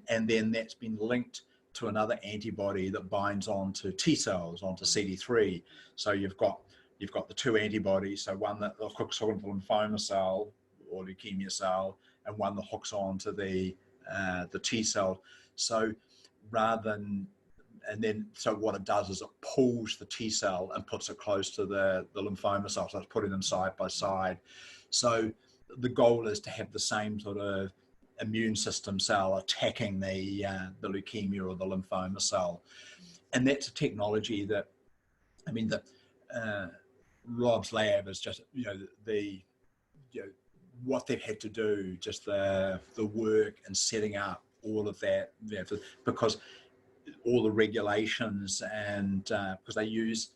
and then that's been linked to another antibody that binds onto T cells, onto CD3. So you've got the two antibodies, so one that hooks onto the lymphoma cell or leukemia cell, and one that hooks onto the T cell. So so what it does is it pulls the T cell and puts it close to the lymphoma cell, so it's putting them side by side. So the goal is to have the same sort of immune system cell attacking the leukemia or the lymphoma cell. And that's a technology that, Rob's lab is just, what they've had to do, just the work and setting up all of that, because all the regulations, and because they use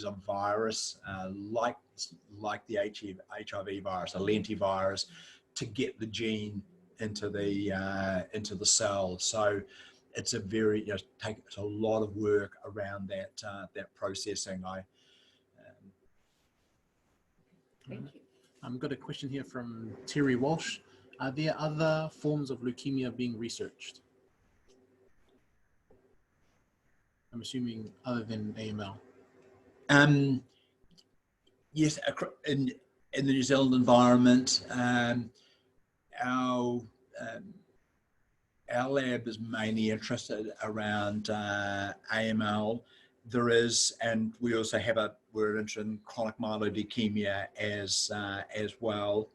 a virus like the HIV virus, a lentivirus, to get the gene into the cell. So it's a very it's a lot of work around that processing. Thank you. I've got a question here from Terry Walsh. Are there other forms of leukemia being researched? I'm assuming other than AML. Yes, in the New Zealand environment, our lab is mainly interested around AML. There is, and we also we're interested in chronic myeloid leukemia as well.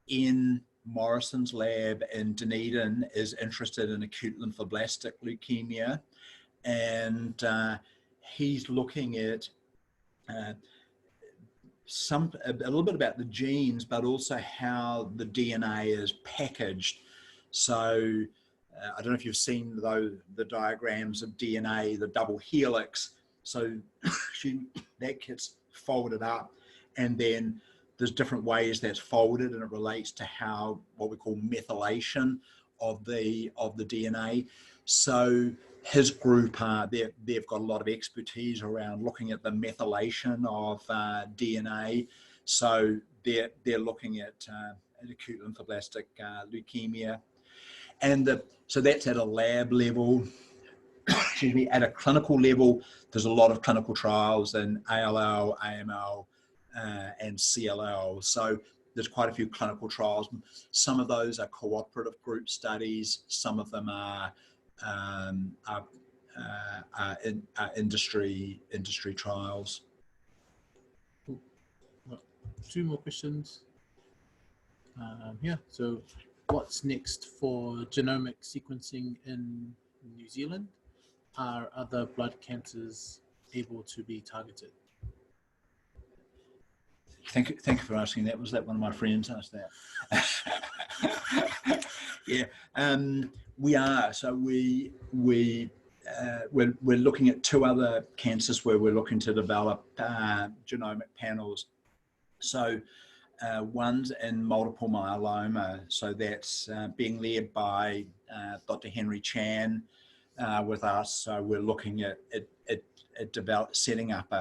In Morrison's lab in Dunedin is interested in acute lymphoblastic leukemia, and he's looking at a little bit about the genes, but also how the DNA is packaged. So I don't know if you've seen the diagrams of DNA, the double helix. So that gets folded up, and then there's different ways that's folded, and it relates to what we call methylation of the DNA. So his group, they've got a lot of expertise around looking at the methylation of DNA. So they're looking at acute lymphoblastic leukemia, and so that's at a lab level. Excuse me. At a clinical level, there's a lot of clinical trials in ALL, AML, and CLL. So there's quite a few clinical trials. Some of those are cooperative group studies. Some of them are industry trials. Well, two more questions. So what's next for genomic sequencing in New Zealand? Are other blood cancers able to be targeted? Thank you for asking that. Was that one of my friends asked that? Yeah, we are. So we're looking at two other cancers where we're looking to develop genomic panels. So one's in multiple myeloma. So that's being led by Dr. Henry Chan with us. So we're looking at setting up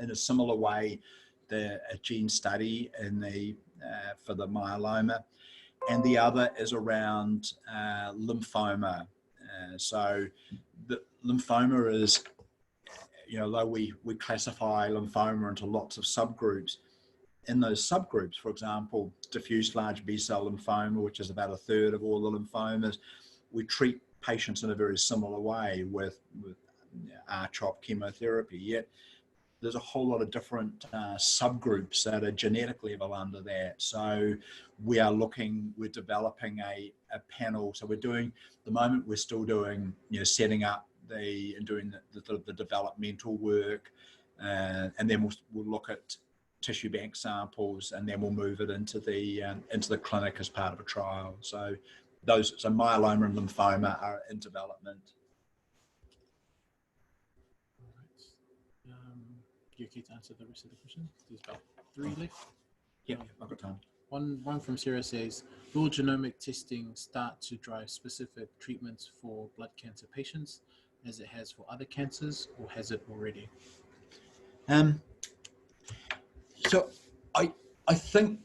in a similar way a gene study for the myeloma, and the other is around lymphoma. So the lymphoma is, though we classify lymphoma into lots of subgroups. In those subgroups, for example, diffuse large B-cell lymphoma, which is about a third of all the lymphomas, we treat patients in a very similar way with R-CHOP chemotherapy. Yet there's a whole lot of different subgroups at a genetic level under that. So we're developing a panel. So we're still doing, setting up and doing the developmental work, and then we'll look at tissue bank samples, and then we'll move it into the clinic as part of a trial. So myeloma and lymphoma are in development. You okay to answer the rest of the question? There's about 3 left. Yeah, I've got time. One from Sarah says, will genomic testing start to drive specific treatments for blood cancer patients as it has for other cancers, or has it already? So I think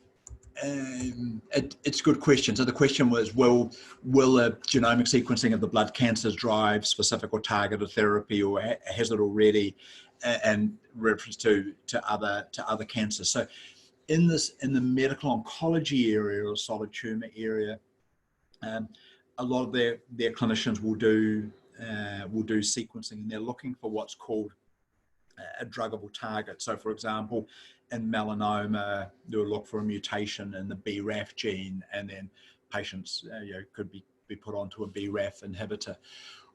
it's a good question. So the question was, will a genomic sequencing of the blood cancers drive specific or targeted therapy, or has it already, and reference to other cancers? So in the medical oncology area or solid tumor area, a lot of their clinicians will do sequencing, and they're looking for what's called a druggable target. So for example, in melanoma, they'll look for a mutation in the BRAF gene, and then patients could be put onto a BRAF inhibitor.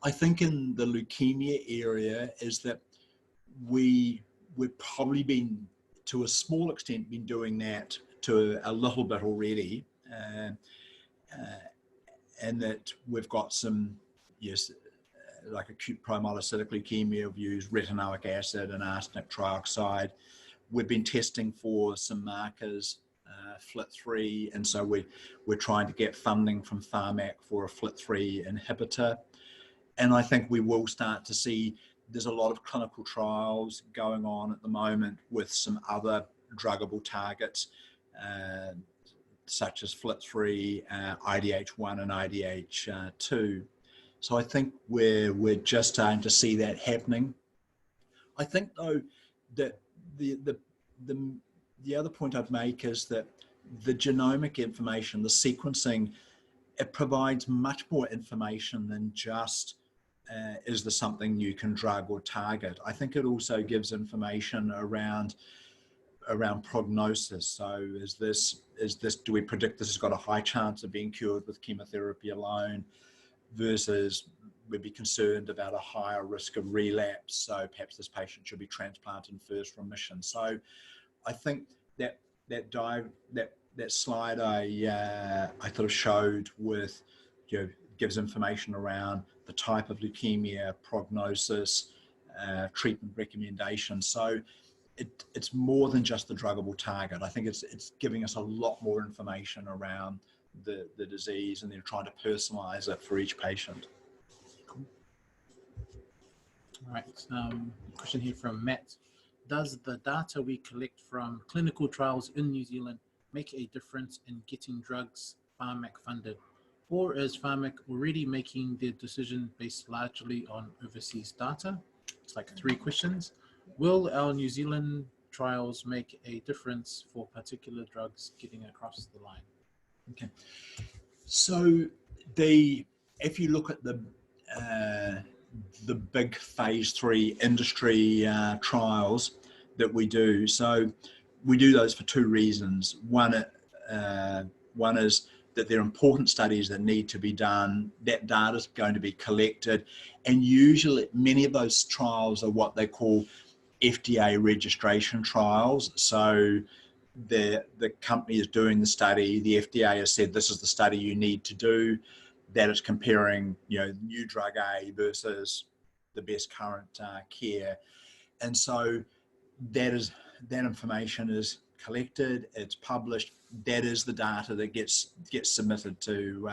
I think in the leukemia area is that we've probably been, to a small extent, been doing that to a little bit already, and that we've got some, like acute promyelocytic leukemia, we've used retinoic acid and arsenic trioxide. We've been testing for some markers, FLT3, and so we're trying to get funding from Pharmac for a FLT3 inhibitor. And I think we will start to see, there's a lot of clinical trials going on at the moment with some other druggable targets, such as FLT3, IDH1 and IDH2. So I think we're just starting to see that happening. I think though that the other point I'd make is that the genomic information, the sequencing, it provides much more information than just is there something you can drug or target. I think it also gives information around prognosis. So is this, do we predict this has got a high chance of being cured with chemotherapy alone, versus we'd be concerned about a higher risk of relapse, so perhaps this patient should be transplanted in first remission. So I think that slide I sort of showed with, gives information around the type of leukemia, prognosis, treatment recommendations. So it's more than just the druggable target. I think it's giving us a lot more information around the disease, and they're trying to personalize it for each patient. Cool. All right, question here from Matt. Does the data we collect from clinical trials in New Zealand make a difference in getting drugs Pharmac funded? Or is Pharmac already making their decision based largely on overseas data? It's like 3 questions. Will our New Zealand trials make a difference for particular drugs getting across the line? Okay, so if you look at the big phase 3 industry trials that we do, so we do those for 2 reasons. One is that they're important studies that need to be done. That data is going to be collected, and usually many of those trials are what they call FDA registration trials. So the company is doing the study, the FDA has said this is the study you need to do, that is comparing new drug A versus the best current care. And so that information is collected, it's published, that is the data that gets submitted to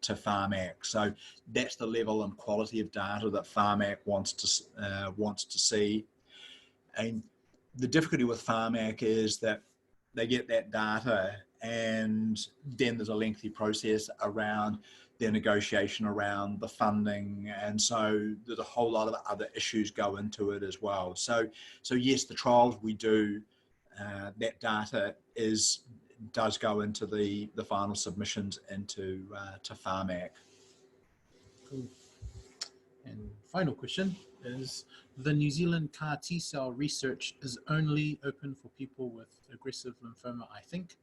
Pharmac. So that's the level and quality of data that Pharmac wants to see. And the difficulty with Pharmac is that they get that data, and then there's a lengthy process around their negotiation around the funding, and so there's a whole lot of other issues go into it as well. So yes, the trials we do, that data does go into the final submissions into to Pharmac. Cool. And final question is, the New Zealand CAR T-cell research is only open for people with aggressive lymphoma, I think.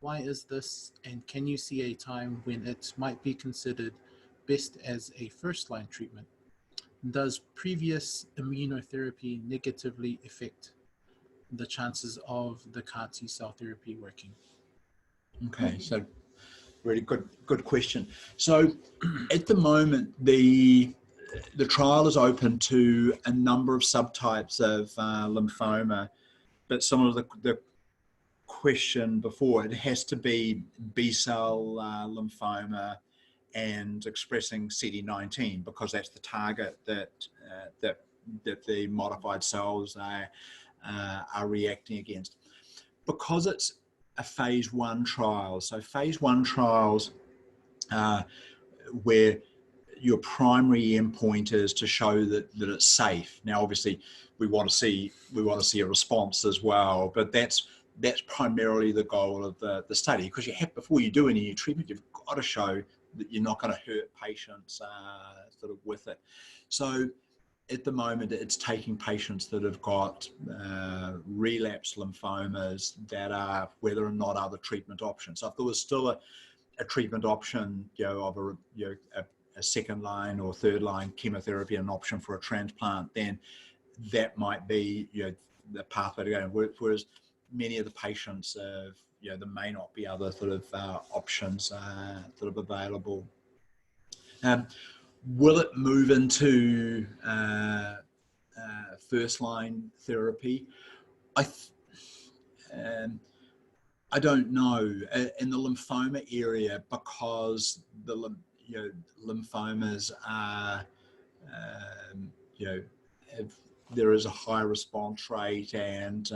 Why is this, and can you see a time when it might be considered best as a first-line treatment? Does previous immunotherapy negatively affect the chances of the CAR T cell therapy working? Okay, so really good question. So at the moment, the trial is open to a number of subtypes of lymphoma, but some of the question before, it has to be B-cell lymphoma and expressing CD19, because that's the target that the modified cells are reacting against. Because it's a phase 1 trial, so phase 1 trials where your primary endpoint is to show that it's safe. Now, obviously, we want to see a response as well, but that's primarily the goal of the study, because before you do any new treatment, you've got to show that you're not going to hurt patients sort of with it. So at the moment, it's taking patients that have got relapsed lymphomas that are where there are not other treatment options. So if there was still a treatment option, of a second line or third line chemotherapy, an option for a transplant, then that might be the pathway to go. Whereas many of the patients have, there may not be other sort of options sort of available. Will it move into first line therapy? I don't know. In the lymphoma area, because the lymphomas are there is a high response rate and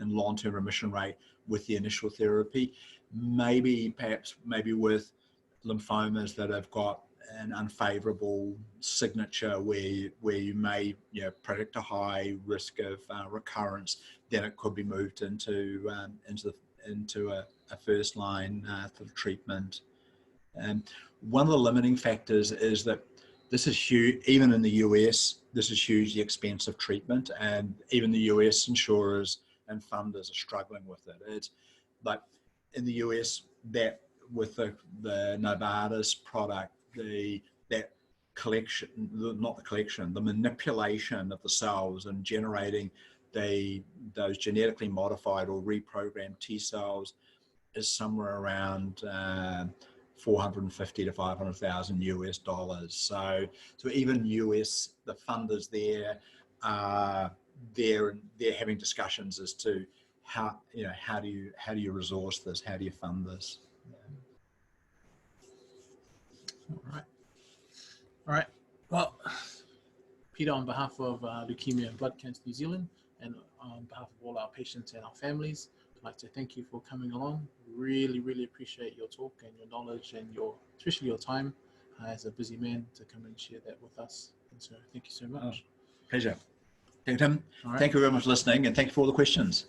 and long-term remission rate with the initial therapy. Maybe with lymphomas that have got an unfavorable signature where you may predict a high risk of recurrence, then it could be moved into a first line sort of treatment. One of the limiting factors is that this is huge. Even in the US, this is hugely expensive treatment, and even the US insurers and funders are struggling with it. It's like in the US, that with the Novartis product, the manipulation of the cells and generating those genetically modified or reprogrammed T cells is somewhere around 450 to 500,000 US dollars. So even US, the funders there, they're having discussions as to how do you resource this? How do you fund this? All right. Well, Peter, on behalf of Leukemia and Blood Cancer New Zealand, and on behalf of all our patients and our families, I'd like to thank you for coming along. Really, really appreciate your talk and your knowledge and especially your time as a busy man to come and share that with us. And so thank you so much. Pleasure. Thank you, Tim. All right. Thank you very much for listening, and thank you for all the questions.